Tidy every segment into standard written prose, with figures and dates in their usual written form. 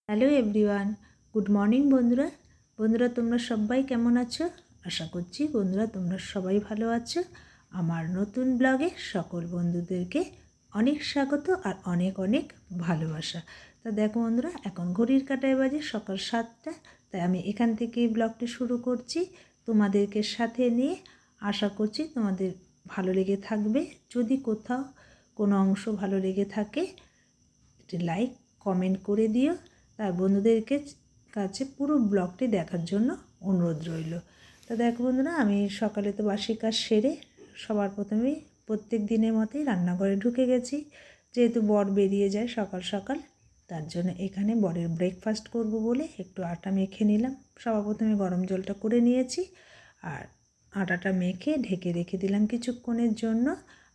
Hello everyone, good morning বন্ধুরা। তোমরা সবাই কেমন আছো? আশা করছি বন্ধুরা তোমরা সবাই ভালো আছো। আমার নতুন ব্লগে সকল বন্ধুদেরকে অনেক স্বাগত আর অনেক অনেক ভালোবাসা। তা দেখো বন্ধুরা, এখন ঘড়ির কাঁটায় বাজে সকাল 7টা। তাই আমি এখান থেকেই ব্লগটি শুরু করছি তোমাদেরকে সাথে নিয়ে। আশা করছি তোমাদের ভালো লেগে থাকবে। যদি কোথাও কোনো অংশ ভালো লেগে থাকে একটি লাইক কমেন্ট করে দিও। তার বন্ধুদেরকে কাছে পুরো ব্লগটি দেখার জন্য অনুরোধ রইল। তা দেখো বন্ধুরা, আমি সকালে তো বাসি কাজ সেরে সবার প্রথমেই প্রত্যেক দিনের মতোই রান্নাঘরে ঢুকে গেছি। যেহেতু বর বেরিয়ে যায় সকাল সকাল, তার জন্য এখানে বরের ব্রেকফাস্ট করব বলে একটু আটা মেখে নিলাম। সবার প্রথমে গরম জলটা করে নিয়েছি আর আটাটা মেখে ঢেকে রেখে দিলাম কিছুক্ষণের জন্য।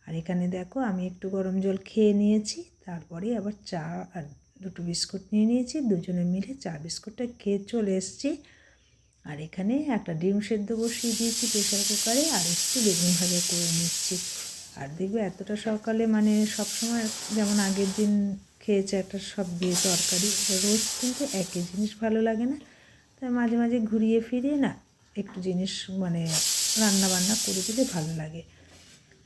আর এখানে দেখো আমি একটু গরম জল খেয়ে নিয়েছি, তারপরে আবার চা আর দুটো বিস্কুট নিয়ে নিয়েছি। দুজনে মিলে চা বিস্কুটটা খেয়ে চলে এসেছি। আর এখানে একটা ডিম সেদ্ধ বসিয়ে দিয়েছি প্রেশার কুকারে, আর একটু বেগুন ভাজা করে নিচ্ছি। আর দেখবে এতটা সকালে সবসময় যেমন আগের দিন খেয়েছে একটা সব দিয়ে তরকারি, রোজ কিন্তু একই জিনিস ভালো লাগে না। তাই মাঝে মাঝে ঘুরিয়ে ফিরিয়ে না একটু জিনিস রান্না বান্না করে দিলে ভালো লাগে।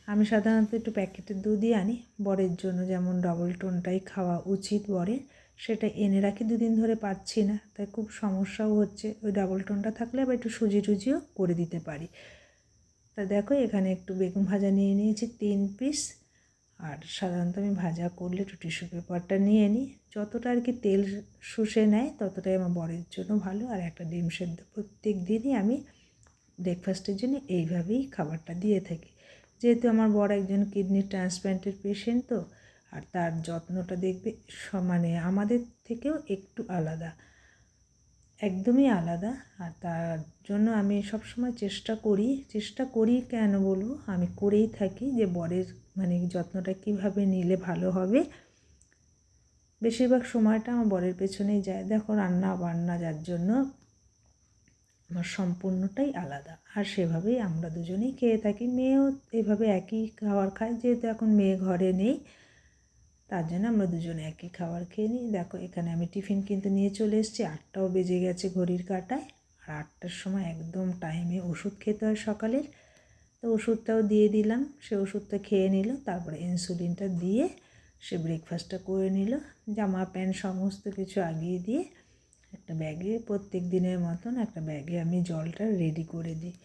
আমি সাধারণত একটু প্যাকেটের দুধই আনি বরের জন্য, যেমন ডবল টোনটাই খাওয়া উচিত বরের। সেটা এনে রাখি, দুদিন ধরে পাচ্ছি না, তাই খুব সমস্যাও হচ্ছে। ওই ডাবল টোনটা থাকলে আবার একটু সুজি টুজিও করে দিতে পারি। তা দেখো এখানে একটু বেগুন ভাজা নিয়ে নিয়েছি 3 পিস। আর সাধারণত আমি ভাজা করলে একটু টিস্যু পেপারটা নিয়ে নিই, যতটা আর কি তেল শুষে নেয় ততটাই আমার বরের জন্য ভালো। আর একটা ডিম সেদ্ধ প্রত্যেক দিনই আমি ব্রেকফাস্টের জন্য এইভাবেই খাবারটা দিয়ে থাকি। যেহেতু আমার বড় একজন কিডনি ট্রান্সপ্ল্যান্টের পেশেন্ট, তো আর তার যত্নটা দেখবে আমাদের থেকেও একটু আলাদা, একদমই আলাদা। আর তার জন্য আমি সবসময় চেষ্টা করি কেন বলবো, আমি করেই থাকি যে বরের যত্নটা কিভাবে নিলে ভালো হবে। বেশিরভাগ সময়টা আমার বরের পেছনেই যায়। দেখো রান্না বান্না যার জন্য আমার সম্পূর্ণটাই আলাদা, আর সেভাবেই আমরা দুজনেই খেয়ে থাকি। মেয়েও এভাবে একই খাবার খায়, যেহেতু এখন মেয়ে ঘরে নেই তার জন্য আমরা দুজনে একই খাবার খেয়ে নিই। দেখো এখানে আমি টিফিন কিন্তু নিয়ে চলে এসেছি। 8টাও বেজে গেছে ঘড়ির কাঁটায়। আর 8টার সময় একদম টাইমে ওষুধ খেতে হয় সকালের, তো ওষুধটাও দিয়ে দিলাম। সে ওষুধটা খেয়ে নিল, তারপরে ইনসুলিনটা দিয়ে সে ব্রেকফাস্টটা করে নিল। জামা প্যান্ট সমস্ত কিছু আগিয়ে দিয়ে একটা ব্যাগে, প্রত্যেক দিনের মতন একটা ব্যাগে আমি জলটা রেডি করে দিই,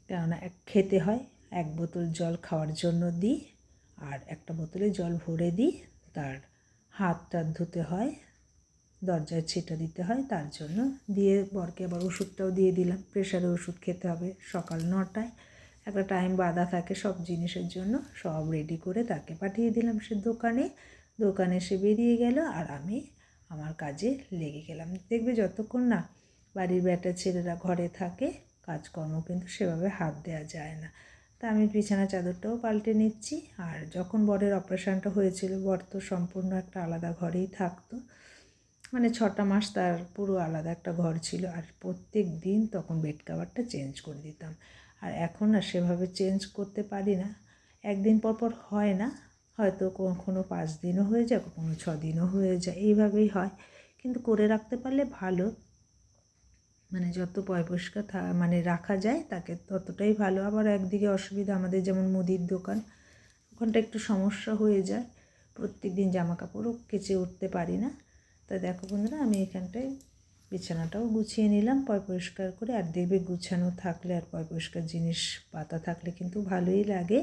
কেননা খেতে হয়। 1 বোতল জল খাওয়ার জন্য দিই, আর একটা বোতলে জল ভরে দিই। তার হাত টাত ধুতে হয়, দরজায় ছিটা দিতে হয়, তার জন্য দিয়ে বরকে আবার ওষুধটাও দিয়ে দিলাম। প্রেশারের ওষুধ খেতে হবে সকাল 9টায়, একটা টাইম বাঁধা থাকে সব জিনিসের জন্য। সব রেডি করে তাকে পাঠিয়ে দিলাম সে দোকানে সে বেরিয়ে গেল, আর আমি আমার কাজে লেগে গেলাম। দেখবে যতক্ষণ না বাড়ির বেটা ছেলেরা ঘরে থাকে কাজকর্ম কিন্তু সেভাবে হাত দেওয়া যায় না। তা আমি বিছানা চাদরটাও পাল্টে নিচ্ছি। আর যখন বরের অপারেশনটা হয়েছিল, বর তো সম্পূর্ণ একটা আলাদা ঘরেই থাকতো, 6টা মাস তার পুরো আলাদা একটা ঘর ছিল। আর প্রত্যেক দিন তখন বেড কভারটা চেঞ্জ করে দিতাম। আর এখন আর সেভাবে চেঞ্জ করতে পারি না, একদিন পর পর হয় না, হয়তো কখনো 5 দিনও হয়ে যায়, কখনো 6 দিনও হয়ে যায়, এইভাবেই হয়। কিন্তু করে রাখতে পারলে ভালো, যত পরিষ্কার রাখা যায় তাকে ততটাই ভালো। আবার একদিকে অসুবিধা, আমাদের যেমন মুদির দোকান, ওখানটা একটু সমস্যা হয়ে যায়, প্রত্যেক দিন জামা কাপড়ও কেচে উঠতে পারি না। তাই দেখো বন্ধুরা, আমি এখানটায় বিছানাটাও গুছিয়ে নিলাম পরিষ্কার করে। আর দেখবে গুছানো থাকলে আর পরিষ্কার জিনিস পাতা থাকলে কিন্তু ভালোই লাগে।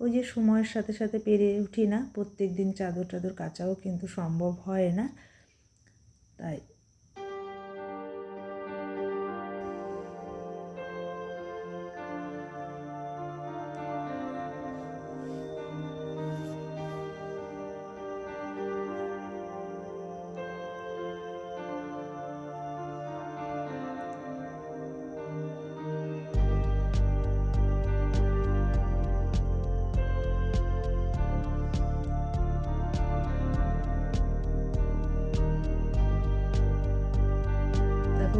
ওই যে সময়ের সাথে সাথে পেরে উঠি না, প্রত্যেক দিন চাদর কাচাও কিন্তু সম্ভব হয় না। তাই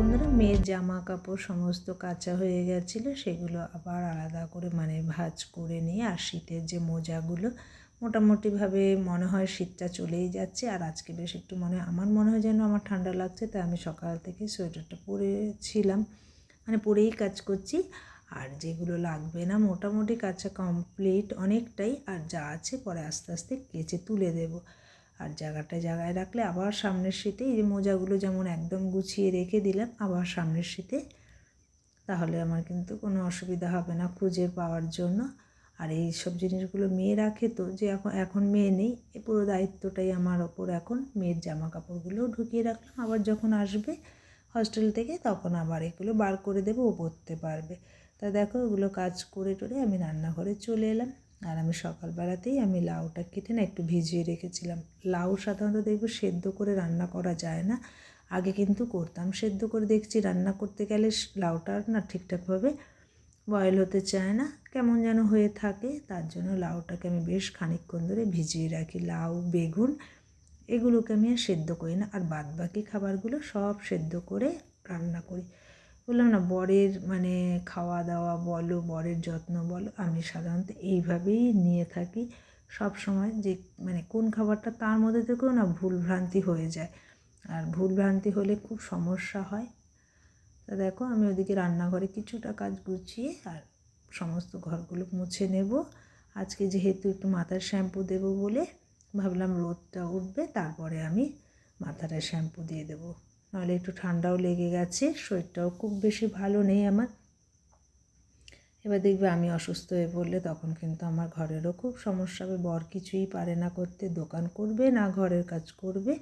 বন্ধুরা, মেয়ের জামা কাপড় সমস্ত কাচা হয়ে গেছিলো, সেগুলো আবার আলাদা করে ভাঁজ করে নিয়ে, আর শীতের যে মোটামুটিভাবে মনে হয় শীতটা চলেই যাচ্ছে। আর আজকে বেশ একটু আমার মনে হয় যেন আমার ঠান্ডা লাগছে, তাই আমি সকাল থেকে সোয়েটারটা পরেছিলাম, মানে পরেই কাজ করছি। আর যেগুলো লাগবে না মোটামুটি কাজটা কমপ্লিট অনেকটাই, আর যা আছে পরে আস্তে আস্তে কেচে তুলে দেব। আর জায়গায় রাখলে আবার সামনের শীতে এই যে মোজাগুলো যেমন একদম গুছিয়ে রেখে দিলাম আবার সামনের শীতে, তাহলে আমার কিন্তু কোনো অসুবিধা হবে না খুঁজে পাওয়ার জন্য। আর এই সব জিনিসগুলো মেয়ে রাখে, তো যে এখন মেয়ে নেই, এই পুরো দায়িত্বটাই আমার ওপর এখন। মেয়ের জামা কাপড়গুলোও ঢুকিয়ে রাখলাম, আবার যখন আসবে হস্টেল থেকে তখন আবার এগুলো বার করে দেবো, ও পরতে পারবে। তা দেখো ওগুলো কাজ করে টোরে আমি রান্নাঘরে চলে এলাম। আর আমি সকালবেলাতেই আমি লাউটা কেটে না একটু ভিজিয়ে রেখেছিলাম। লাউ সাধারণত দেখবো সেদ্ধ করে রান্না করা যায় না, আগে কিন্তু করতাম সেদ্ধ করে, দেখছি রান্না করতে গেলে লাউটা না ঠিকঠাকভাবে বয়েল হতে চায় না, কেমন যেন হয়ে থাকে। তার জন্য লাউটাকে আমি বেশ খানিকক্ষণ ধরে ভিজিয়ে রাখি। লাউ, বেগুন এগুলোকে আমি আর সেদ্ধ করি না, আর বাদবাকি খাবারগুলো সব সেদ্ধ করে রান্না করি। বললাম না, বরের খাওয়া দাওয়া বলো, বরের যত্ন বলো, আমি সাধারণত এইভাবেই নিয়ে থাকি সব সময়। যে কোন খাবারটা তার মধ্যে থেকেও না ভুলভ্রান্তি হয়ে যায়, আর ভুলভ্রান্তি হলে খুব সমস্যা হয়। তা দেখো আমি ওদিকে রান্নাঘরে কিছুটা কাজ গুছিয়ে আর সমস্ত ঘরগুলো মুছে নেব। আজকে যেহেতু একটু মাথার শ্যাম্পু দেব বলে ভাবলাম রোদটা উঠবে তারপরে আমি মাথাটা শ্যাম্পু দিয়ে দেবো, নাহলে একটু ঠান্ডাও লেগে গেছে, শরীরটাও খুব বেশি ভালো নেই আমার। এবার দেখবে আমি অসুস্থ হয়ে পড়লে তখন কিন্তু আমার ঘরেরও খুব সমস্যা হবে। বর কিছুই পারে না করতে, দোকান করবে না ঘরের কাজ করবে।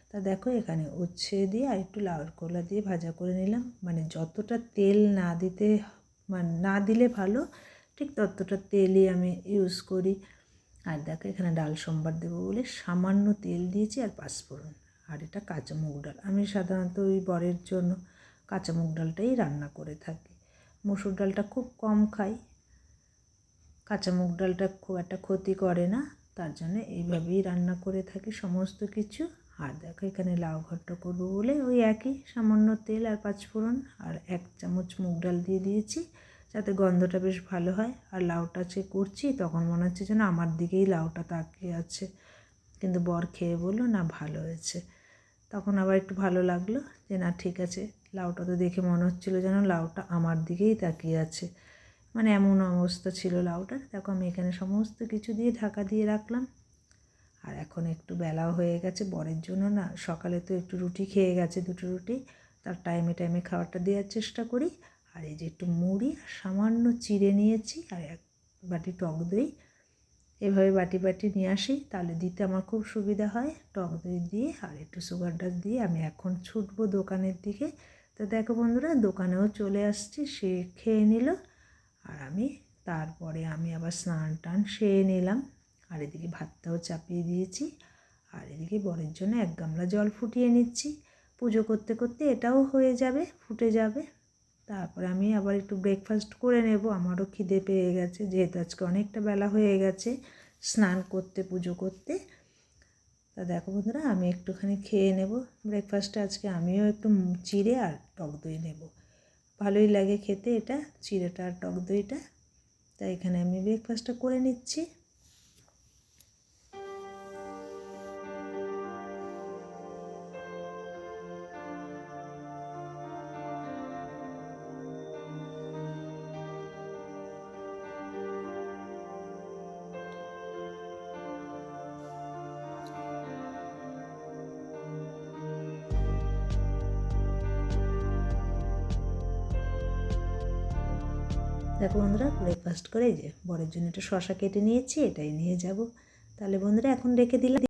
তা দেখো এখানে উচ্ছে দিয়ে আর একটু লাউয়ের কোলা দিয়ে ভাজা করে নিলাম, যতটা তেল না দিলে ভালো, ঠিক ততটা তেলই আমি ইউজ করি। আর দেখো এখানে ডাল সম্বার দেবো বলে সামান্য তেল দিয়েছি, আর পাঁচফোড়ন, আর এটা কাঁচা মুগ ডাল। আমি সাধারণত ওই বরের জন্য কাঁচা মুগ ডালটাই রান্না করে থাকি, মসুর ডালটা খুব কম খাই, কাঁচা মুগ ডালটা খুব একটা ক্ষতি করে না, তার জন্য এইভাবেই রান্না করে থাকি সমস্ত কিছু। আর দেখো এখানে লাউ ঘন্ট করবো বলে ওই একই সামান্য তেল আর পাঁচফোড়ন আর 1 চামচ মুগ ডাল দিয়ে দিয়েছি, যাতে গন্ধটা বেশ ভালো হয়। আর লাউটা করছি তখন মনে হচ্ছে যেন আমার দিকেই লাউটা তাকিয়ে আছে, কিন্তু বর খেয়ে বললো না ভালো হয়েছে। তখন আবার একটু ভালো লাগলো যে না ঠিক আছে, লাউটা তো দেখে মনে হচ্ছিলো যেন লাউটা আমার দিকেই তাকিয়ে আছে, এমন অবস্থা ছিল লাউটার। দেখো আমি এখানে সমস্ত কিছু দিয়ে ঢাকা দিয়ে রাখলাম। আর এখন একটু বেলাও হয়ে গেছে, বরের জন্য না সকালে তো একটু রুটি খেয়ে গেছে, 2টো রুটি, তার টাইমে টাইমে খাবারটা দেওয়ার চেষ্টা করি। আর এই যে একটু মুড়ি সামান্য চিড়ে নিয়েছি, আর 1 বাটি টক দই, এভাবে বাটি বাটি নিয়ে আসি, তাহলে দিতে আমার খুব সুবিধা হয়। টক দই দিয়ে আর একটু সুগার ডাল দিয়ে আমি এখন ছুটবো দোকানের দিকে। তো দেখো বন্ধুরা দোকানেও চলে আসছি, সে খেয়ে নিল, আর তারপরে আমি আবার স্নান টান সেরে নিলাম। আর এদিকে ভাতটাও চাপিয়ে দিয়েছি, আর এদিকে বরের জন্য 1 গামলা জল ফুটিয়ে নিচ্ছি। পুজো করতে করতে এটাও হয়ে যাবে, ফুটে যাবে। তারপরে আমি আবার একটু ব্রেকফাস্ট করে নেব, আমারও খিদে পেয়ে গেছে, যেহেতু আজকে অনেকটা বেলা হয়ে গেছে স্নান করতে পুজো করতে। তা দেখো বন্ধুরা আমি একটুখানি খেয়ে নেব ব্রেকফাস্টে। আজকে আমিও একটু চিড়ে আর টক দই নেব, ভালোই লাগে খেতে এটা, চিড়েটা আর টক দইটা। তাই এখানে আমি ব্রেকফাস্টটা করে নিচ্ছি। দেখো বন্ধুরা ব্রেকফাস্ট করে যে বরের জন্য একটা শশা কেটে নিয়েছি, এটাই নিয়ে যাব। তাহলে বন্ধুরা এখন রেখে দিলাম।